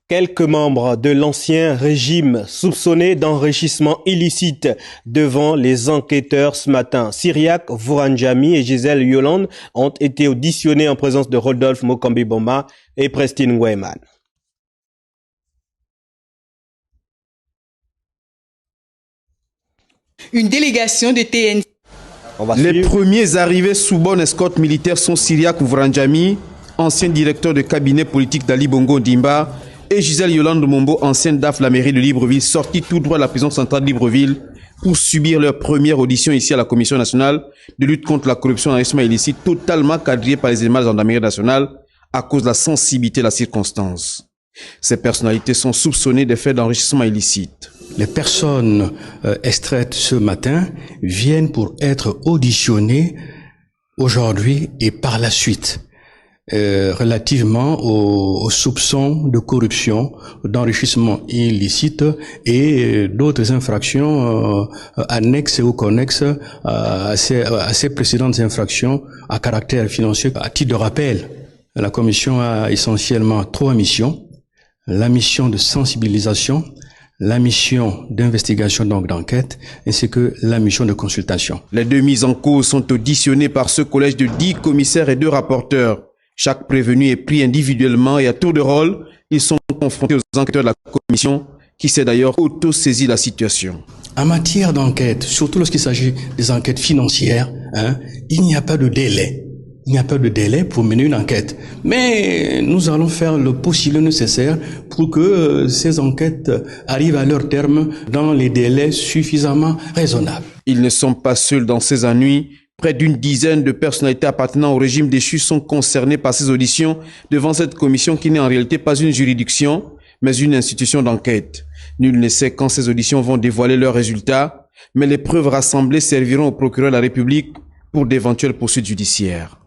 Quelques membres de l'ancien régime soupçonnés d'enrichissement illicite devant les enquêteurs ce matin. Cyriaque Vouranjami et Gisèle Yolande ont été auditionnés en présence de Rodolphe Mokambi-Boma et Prestine Weyman. Une délégation de TNC. Les premiers arrivés sous bonne escorte militaire sont Cyriaque Vouranjami, ancien directeur de cabinet politique d'Ali Bongo Ondimba, et Gisèle Yolande Mombo, ancienne DAF de la mairie de Libreville, sortis tout droit de la prison centrale de Libreville pour subir leur première audition ici à la Commission nationale de lutte contre la corruption et l'enrichissement illicite, totalement quadrillée par les éléments de la gendarmerie nationale à cause de la sensibilité de la circonstance. Ces personnalités sont soupçonnées de faits d'enrichissement illicite. Les personnes extraites ce matin viennent pour être auditionnées aujourd'hui et par la suite. Relativement aux soupçons de corruption, d'enrichissement illicite et d'autres infractions annexes ou connexes à ces précédentes infractions à caractère financier. À titre de rappel, la commission a essentiellement 3 missions. La mission de sensibilisation, la mission d'investigation, donc d'enquête, ainsi que la mission de consultation. Les 2 mises en cause sont auditionnées par ce collège de 10 commissaires et 2 rapporteurs. Chaque prévenu est pris individuellement et à tour de rôle, ils sont confrontés aux enquêteurs de la commission qui s'est d'ailleurs auto-saisi la situation. En matière d'enquête, surtout lorsqu'il s'agit des enquêtes financières, il n'y a pas de délai. Il n'y a pas de délai pour mener une enquête. Mais nous allons faire le possible nécessaire pour que ces enquêtes arrivent à leur terme dans les délais suffisamment raisonnables. Ils ne sont pas seuls dans ces ennuis. Près d'une dizaine de personnalités appartenant au régime déchu sont concernées par ces auditions devant cette commission qui n'est en réalité pas une juridiction, mais une institution d'enquête. Nul ne sait quand ces auditions vont dévoiler leurs résultats, mais les preuves rassemblées serviront au procureur de la République pour d'éventuelles poursuites judiciaires.